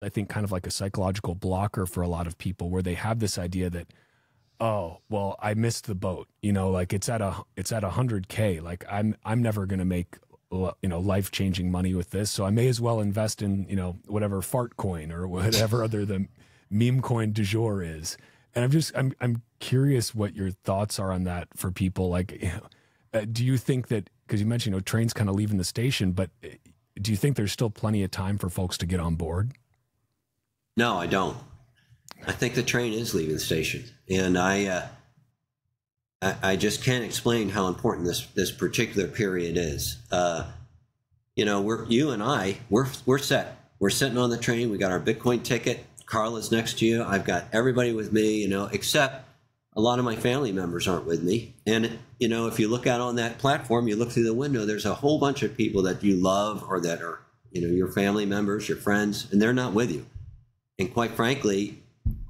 I think, kind of like a psychological blocker for a lot of people, where they have this idea that, oh, well, I missed the boat. Like it's at 100K. Like I'm never going to make, life-changing money with this. So I may as well invest in, whatever fart coin or whatever other the meme coin du jour is. And I'm curious what your thoughts are on that for people. Like, do you think that, because you mentioned, trains kind of leaving the station, but do you think there's still plenty of time for folks to get on board? No, I don't. I think the train is leaving the station, and I just can't explain how important this particular period is. You and I, we're set. We're sitting on the train. We got our Bitcoin ticket. Carla's next to you. I've got everybody with me. Except a lot of my family members aren't with me. And if you look out on that platform, you look through the window, there's a whole bunch of people that you love or that are your family members, your friends, and they're not with you. And quite frankly,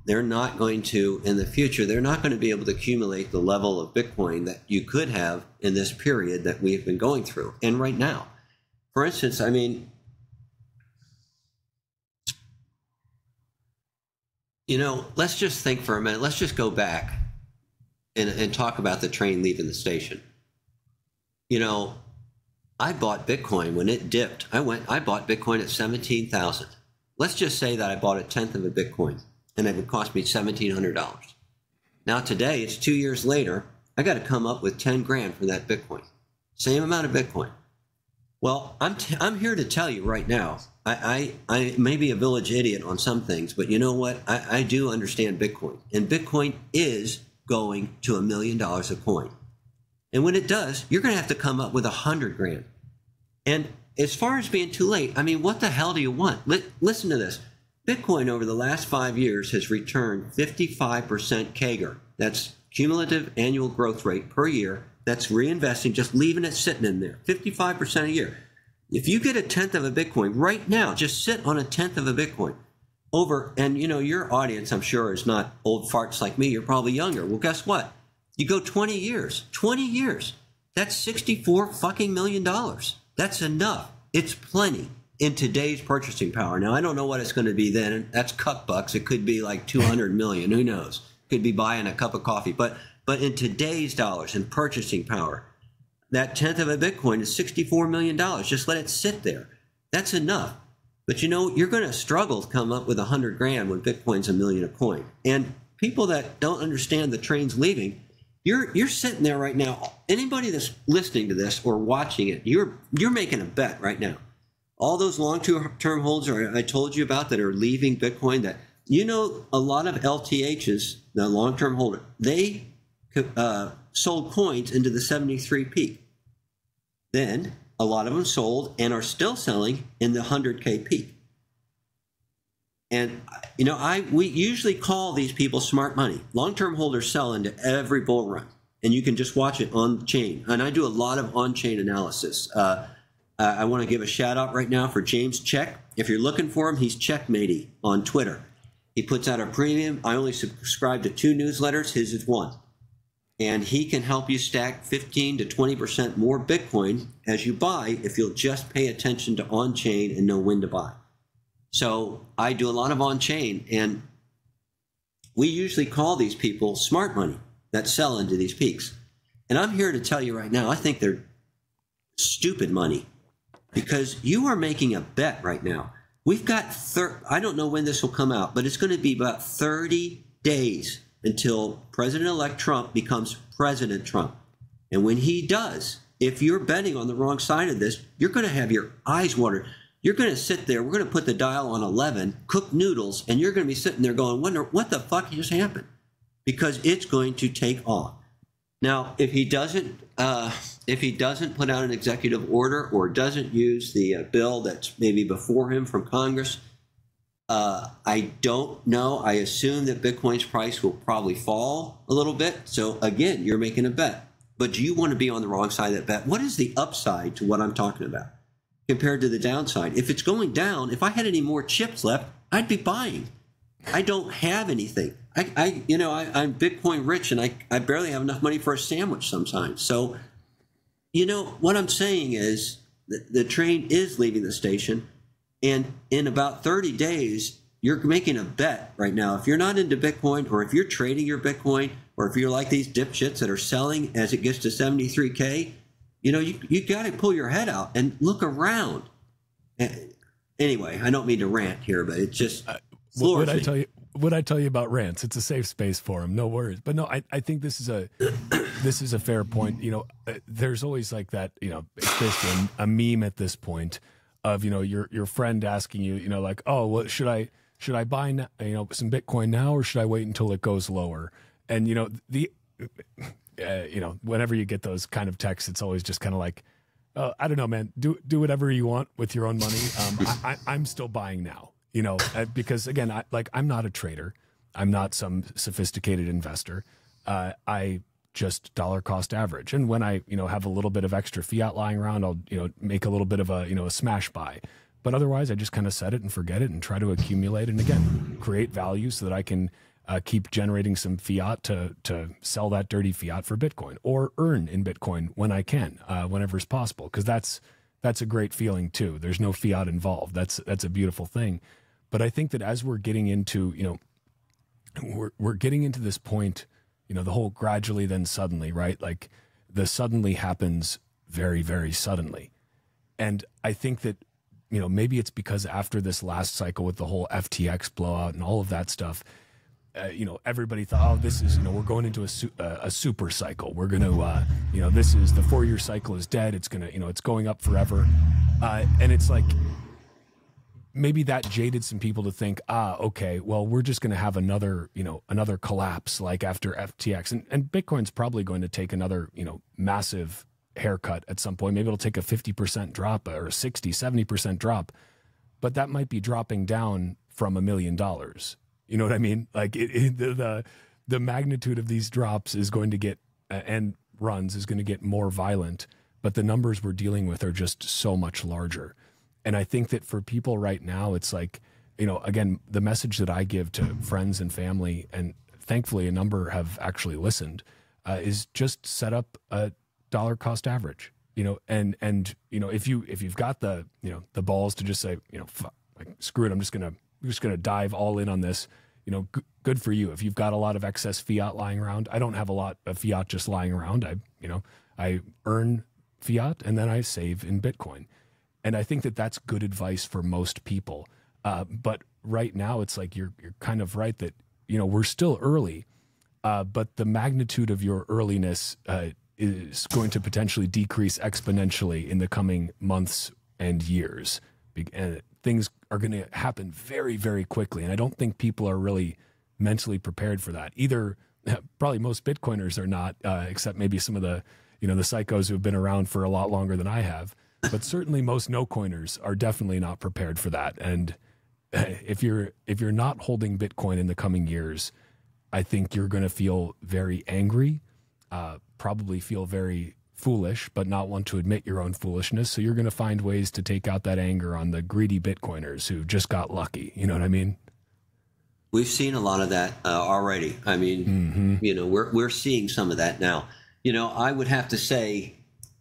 they're not going to, in the future, they're not going to be able to accumulate the level of Bitcoin that you could have in this period that we've been going through. And right now, for instance, let's just think for a minute. Let's just go back and talk about the train leaving the station. I bought Bitcoin when it dipped. I bought Bitcoin at 17,000. Let's just say that I bought a tenth of a Bitcoin, and it would cost me $1,700. Now today, it's 2 years later, I got to come up with 10 grand for that Bitcoin. Same amount of Bitcoin. Well, I'm here to tell you right now, I may be a village idiot on some things, but you know what? I do understand Bitcoin, and Bitcoin is going to $1 million a coin. And when it does, you're going to have to come up with 100 grand. And as far as being too late, what the hell do you want? Listen to this. Bitcoin over the last 5 years has returned 55% CAGR. That's cumulative annual growth rate per year. That's reinvesting, just leaving it sitting in there. 55% a year. If you get a tenth of a Bitcoin right now, just sit on a tenth of a Bitcoin over, and your audience, I'm sure, is not old farts like me. You're probably younger. Well, guess what? You go 20 years. That's $64 fucking million. That's enough. It's plenty in today's purchasing power. Now, I don't know what it's going to be then. That's cuck bucks. It could be like 200 million. Who knows? Could be buying a cup of coffee. But in today's dollars and purchasing power, that tenth of a Bitcoin is $64 million. Just let it sit there. That's enough. But you're going to struggle to come up with 100 grand when Bitcoin's $1 million a coin. And people that don't understand the train's leaving, you're sitting there right now. Anybody that's listening to this or watching it, you're making a bet right now. All those long-term holders I told you about that are leaving Bitcoin, that a lot of LTHs, the long-term holder, they sold coins into the 73 peak. Then a lot of them sold and are still selling in the 100K peak. And we usually call these people smart money. Long-term holders sell into every bull run, and you can just watch it on chain. And I do a lot of on-chain analysis. I want to give a shout out right now for James Check. If you're looking for him, he's Checkmatey on Twitter. He puts out a premium. I only subscribe to 2 newsletters. His is 1. And he can help you stack 15 to 20% more Bitcoin as you buy if you'll just pay attention to on-chain and know when to buy. So I do a lot of on-chain, and we usually call these people smart money that sell into these peaks. And I'm here to tell you right now, I think they're stupid money, because you are making a bet right now. We've got, I don't know when this will come out, but it's going to be about 30 days until President-elect Trump becomes President Trump. And when he does, if you're betting on the wrong side of this, you're going to have your eyes watered. You're going to sit there, we're going to put the dial on 11, cook noodles, and you're going to be sitting there going, wonder what the fuck just happened? Because it's going to take off. Now, if he doesn't put out an executive order or doesn't use the bill that's maybe before him from Congress, I don't know. I assume that Bitcoin's price will probably fall a little bit. So again, you're making a bet. But do you want to be on the wrong side of that bet? What is the upside to what I'm talking about compared to the downside? If it's going down, if I had any more chips left, I'd be buying. I don't have anything. I'm Bitcoin rich, and I barely have enough money for a sandwich sometimes. So, what I'm saying is the train is leaving the station, and in about 30 days, you're making a bet right now. If you're not into Bitcoin, or if you're trading your Bitcoin, or if you're like these dipshits that are selling as it gets to 73K, you got to pull your head out and look around. Anyway, I don't mean to rant here, but it's just what I tell you about rants? It's a safe space for them. No worries. But no, I think this is a fair point. There's always like that. It's basically a meme at this point of your friend asking you, like, oh, well, should I buy some Bitcoin now, or should I wait until it goes lower? And whenever you get those kind of texts, it's always just kind of like, I don't know, man. Do whatever you want with your own money. I'm still buying now, because again, I'm not a trader. I'm not some sophisticated investor. I just dollar cost average. And when I, have a little bit of extra fiat lying around, I'll, make a little bit of a smash buy. But otherwise, I just kind of set it and forget it and try to accumulate. And again, create value so that I can keep generating some fiat to sell that dirty fiat for Bitcoin, or earn in Bitcoin when I can, whenever it's possible. Because that's a great feeling too. There's no fiat involved. That's a beautiful thing. But I think that as we're getting into, we're getting into this point, the whole gradually then suddenly, right? Like the suddenly happens very, very suddenly. And I think that, maybe it's because after this last cycle with the whole FTX blowout and all of that stuff, everybody thought, oh, this is, we're going into a super cycle. We're going to, this is the 4-year cycle is dead. It's going to, it's going up forever. And it's like, maybe that jaded some people to think, okay, well, we're just going to have another collapse like after FTX. And Bitcoin's probably going to take another, massive haircut at some point. Maybe it'll take a 50% drop or a 60, 70% drop, but that might be dropping down from $1 million. You know what I mean? Like the magnitude of these drops is going to get, and runs is going to get more violent, but the numbers we're dealing with are just so much larger. And I think that for people right now, it's like, again, the message that I give to friends and family, and thankfully a number have actually listened, is just set up a dollar cost average, and if you've got the balls to just say, screw it, I'm just gonna dive all in on this, good for you. If you've got a lot of excess fiat lying around, I don't have a lot of fiat just lying around. I earn fiat and then I save in Bitcoin. And I think that that's good advice for most people. But right now it's like, you're kind of right that, we're still early, but the magnitude of your earliness, is going to potentially decrease exponentially in the coming months and years. And things are going to happen very, very quickly. And I don't think people are really mentally prepared for that. Either probably most Bitcoiners are not, except maybe some of the, the psychos who have been around for a lot longer than I have. But certainly most no-coiners are definitely not prepared for that. And if you're not holding Bitcoin in the coming years, I think you're going to feel very angry, probably feel very foolish, but not want to admit your own foolishness. So you're going to find ways to take out that anger on the greedy Bitcoiners who just got lucky. You know what I mean? We've seen a lot of that already. I mean, we're seeing some of that now. I would have to say,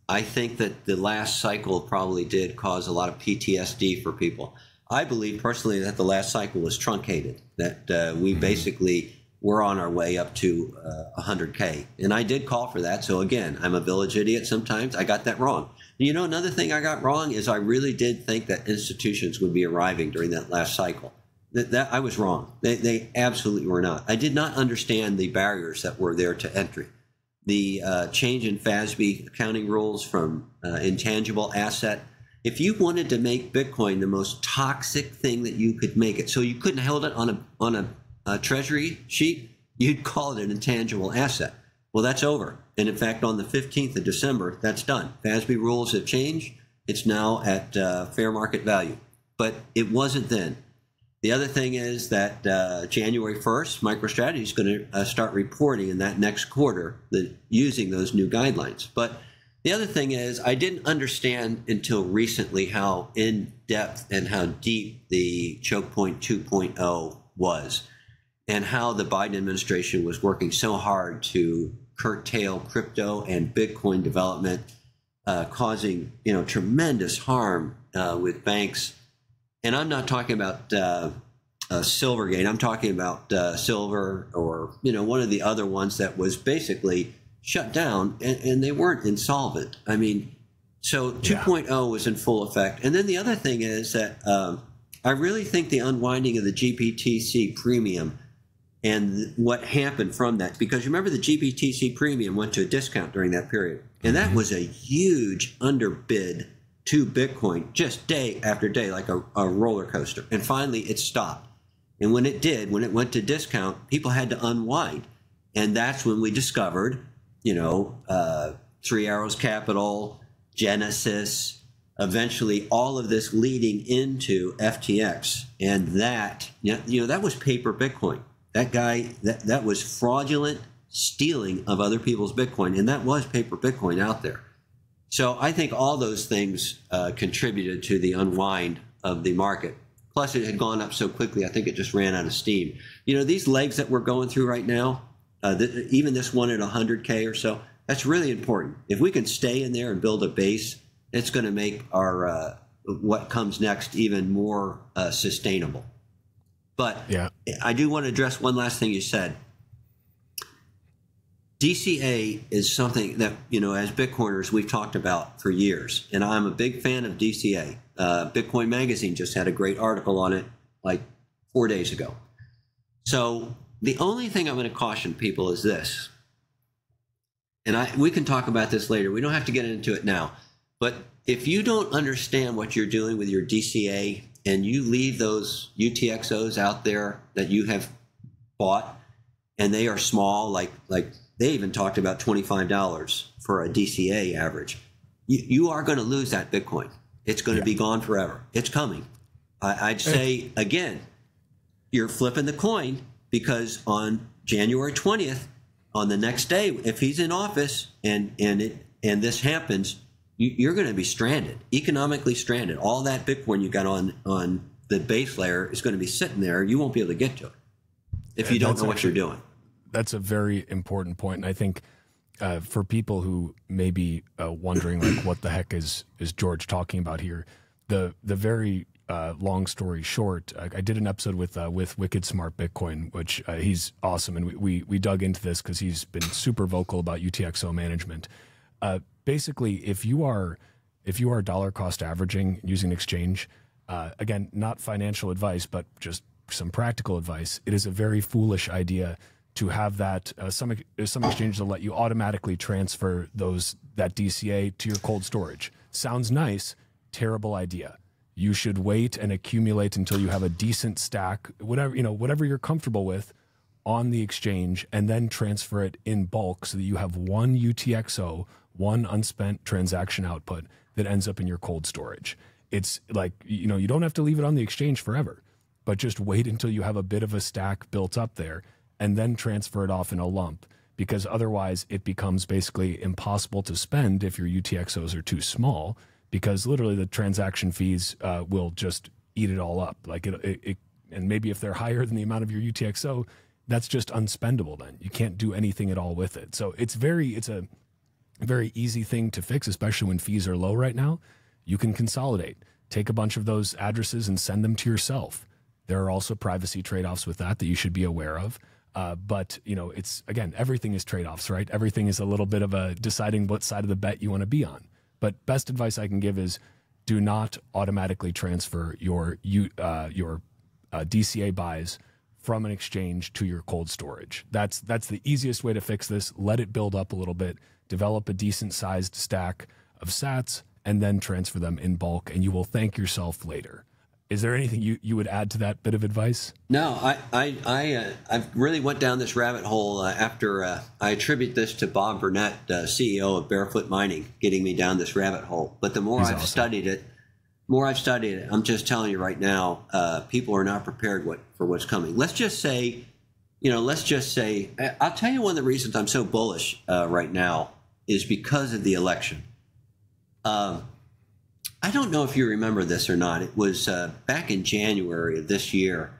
I think that the last cycle probably did cause a lot of PTSD for people. I believe personally that the last cycle was truncated, that we basically were on our way up to 100K. And I did call for that. So again, I'm a village idiot sometimes. I got that wrong. Another thing I got wrong is I really did think that institutions would be arriving during that last cycle. That I was wrong. They absolutely were not. I did not understand the barriers that were there to entry. The change in FASB accounting rules from intangible asset. If you wanted to make Bitcoin the most toxic thing that you could make it, so you couldn't hold it on a treasury sheet, you'd call it an intangible asset. Well, that's over. And in fact, on the 15th of December, that's done. FASB rules have changed. It's now at fair market value. But it wasn't then. The other thing is that January 1st, MicroStrategy is going to start reporting in that next quarter using those new guidelines. But the other thing is I didn't understand until recently how in-depth and how deep the choke point 2.0 was, and how the Biden administration was working so hard to curtail crypto and Bitcoin development, causing tremendous harm with banks. And I'm not talking about Silvergate. I'm talking about Silver, or one of the other ones that was basically shut down, and they weren't insolvent. I mean, so 2.0 was in full effect. And then the other thing is that I really think the unwinding of the GBTC premium and what happened from that, because you remember the GBTC premium went to a discount during that period, and that was a huge underbid to Bitcoin, just day after day, like a roller coaster. And finally it stopped. And when it did, when it went to discount, people had to unwind. And that's when we discovered, Three Arrows Capital, Genesis, eventually all of this leading into FTX. And that, that was paper Bitcoin. That guy, that was fraudulent stealing of other people's Bitcoin. And that was paper Bitcoin out there. So I think all those things contributed to the unwind of the market. Plus, it had gone up so quickly, I think it just ran out of steam. These legs that we're going through right now, even this one at 100K or so, that's really important. If we can stay in there and build a base, it's going to make our what comes next even more sustainable. But I do want to address one last thing you said. DCA is something that, as Bitcoiners, we've talked about for years. And I'm a big fan of DCA. Bitcoin Magazine just had a great article on it like 4 days ago. So the only thing I'm going to caution people is this. And we can talk about this later. We don't have to get into it now. But if you don't understand what you're doing with your DCA and you leave those UTXOs out there that you have bought, and they are small, like they even talked about $25 for a DCA average, you are going to lose that Bitcoin. It's going to be gone forever. It's coming. I'd say, again, you're flipping the coin, because on January 20th, on the next day, if he's in office and this happens, you're going to be stranded, economically stranded. All that Bitcoin you got on the base layer is going to be sitting there. You won't be able to get to it if you don't know what you're doing. That's a very important point. And I think for people who may be wondering, like, what the heck is George talking about here, the very long story short, I did an episode with Wicked Smart Bitcoin, which he's awesome. And we dug into this because he's been super vocal about UTXO management. Basically, if you are dollar cost averaging using exchange, again, not financial advice, but just some practical advice, it is a very foolish idea to have that some exchanges will let you automatically transfer that DCA to your cold storage. Sounds nice, terrible idea. You should wait and accumulate until you have a decent stack, whatever you're comfortable with, on the exchange, and then transfer it in bulk so that you have one UTXO, one unspent transaction output that ends up in your cold storage. It's like, you don't have to leave it on the exchange forever, but just wait until you have a bit of a stack built up there and then transfer it off in a lump, because otherwise it becomes basically impossible to spend if your UTXOs are too small, because literally the transaction fees will just eat it all up. Like and maybe if they're higher than the amount of your UTXO, that's just unspendable then. You can't do anything at all with it. So it's a very easy thing to fix, especially when fees are low right now. You can consolidate, take a bunch of those addresses and send them to yourself. There are also privacy trade-offs with that you should be aware of. But it's, again, everything is trade-offs, right? Everything is a little bit of a deciding what side of the bet you want to be on. But best advice I can give is do not automatically transfer your DCA buys from an exchange to your cold storage. That's the easiest way to fix this. Let it build up a little bit, develop a decent sized stack of sats, and then transfer them in bulk, and you will thank yourself later. Is there anything you would add to that bit of advice? No, I really went down this rabbit hole after I attribute this to Bob Burnett, CEO of Barefoot Mining, getting me down this rabbit hole. But the more I've studied it, I'm just telling you right now, people are not prepared for what's coming. Let's just say, I'll tell you one of the reasons I'm so bullish right now is because of the election. I don't know if you remember this or not. It was back in January of this year.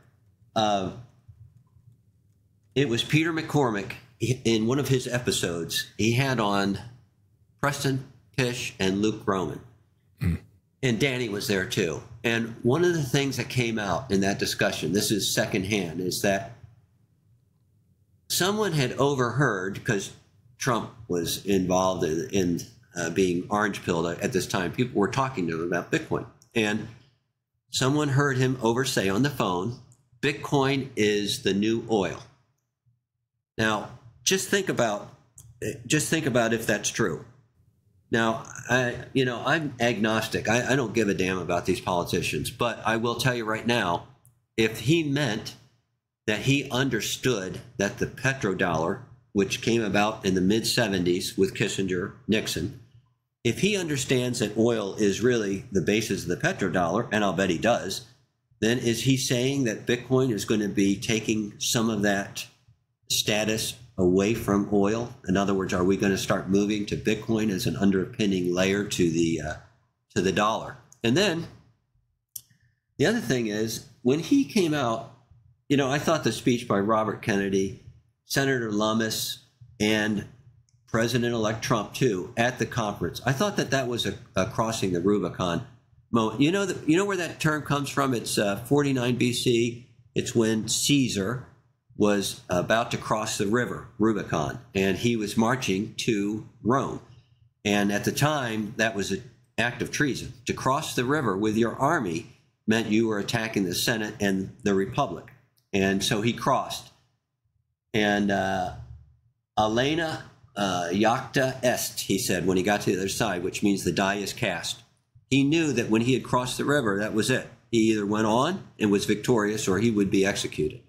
It was Peter McCormick. In one of his episodes, he had on Preston Pysh and Luke Gromen. And Danny was there too. And one of the things that came out in that discussion, this is secondhand, is that someone had overheard, because Trump was involved in being orange pilled at this time. People were talking to him about Bitcoin. And someone heard him say on the phone, Bitcoin is the new oil. Now, just think about if that's true. Now, I'm agnostic. I don't give a damn about these politicians. But I will tell you right now, if he meant that he understood that the petrodollar, which came about in the mid-'70s with Kissinger, Nixon, if he understands that oil is really the basis of the petrodollar, and I'll bet he does, then is he saying that Bitcoin is going to be taking some of that status away from oil? In other words, are we going to start moving to Bitcoin as an underpinning layer to the dollar? And then the other thing is, when he came out, I thought the speech by Robert Kennedy, Senator Lummis, and President-elect Trump too at the conference, I thought that was a crossing the Rubicon moment. You know where that term comes from? It's 49 BC. It's when Caesar was about to cross the river Rubicon, and he was marching to Rome. And at the time, that was an act of treason. To cross the river with your army meant you were attacking the Senate and the Republic. And so he crossed. And Alena Jacta est, he said, when he got to the other side, which means the die is cast. He knew that when he had crossed the river, that was it. He either went on and was victorious, or he would be executed.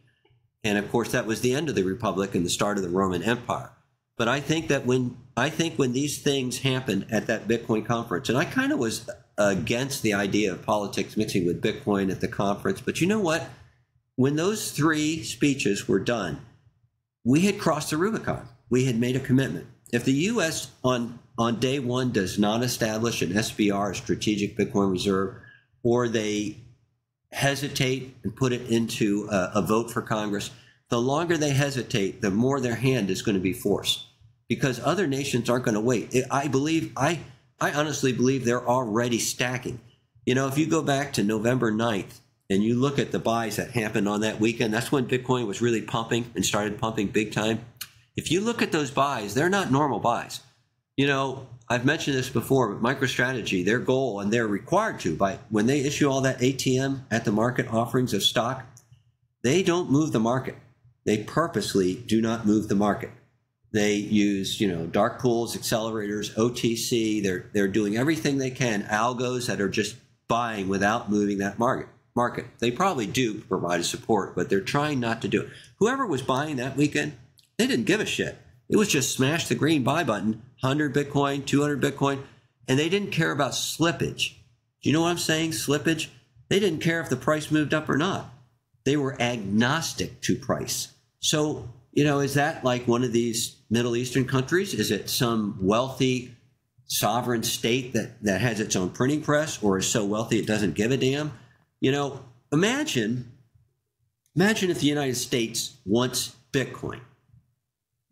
And of course, that was the end of the Republic and the start of the Roman Empire. But I think when these things happened at that Bitcoin conference, and I kind of was against the idea of politics mixing with Bitcoin at the conference, but you know what? When those three speeches were done, we had crossed the Rubicon. We had made a commitment. If the U.S. on day one does not establish an SBR, a strategic Bitcoin reserve, or they hesitate and put it into a vote for Congress, the longer they hesitate, the more their hand is going to be forced, because other nations aren't going to wait. I honestly believe they're already stacking. If you go back to November 9th and you look at the buys that happened on that weekend, that's when Bitcoin was really pumping and started pumping big time. If you look at those buys, they're not normal buys. I've mentioned this before, but MicroStrategy, their goal, and they're required to, when they issue all that ATM at the market offerings of stock, they don't move the market. They purposely do not move the market. They use, dark pools, accelerators, OTC. They're doing everything they can, algos that are just buying without moving that market. They probably do provide support, but they're trying not to do it. Whoever was buying that weekend, they didn't give a shit. It was just smash the green buy button, 100 Bitcoin, 200 Bitcoin, and they didn't care about slippage. Do you know what I'm saying? Slippage? They didn't care if the price moved up or not. They were agnostic to price. So, is that like one of these Middle Eastern countries? Is it some wealthy sovereign state that has its own printing press, or is so wealthy it doesn't give a damn? Imagine if the United States wants Bitcoin.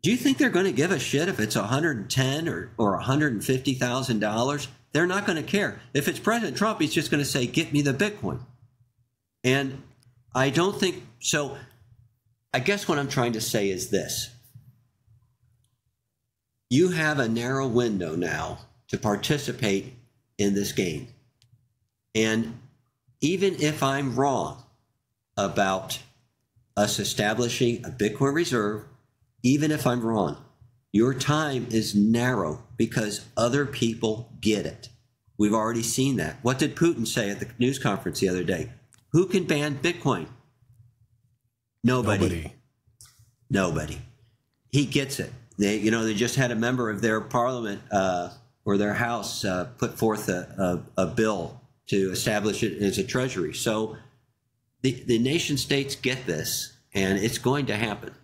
Do you think they're going to give a shit if it's $110,000 or $150,000? They're not going to care. If it's President Trump, he's just going to say, "Get me the Bitcoin." And I don't think so. I guess what I'm trying to say is this: you have a narrow window now to participate in this game, and even if I'm wrong about us establishing a Bitcoin reserve, even if I'm wrong, your time is narrow because other people get it. We've already seen that. What did Putin say at the news conference the other day? Who can ban Bitcoin? Nobody. He gets it. They just had a member of their parliament or their house put forth a bill to establish it as a treasury. So the nation states get this, and it's going to happen.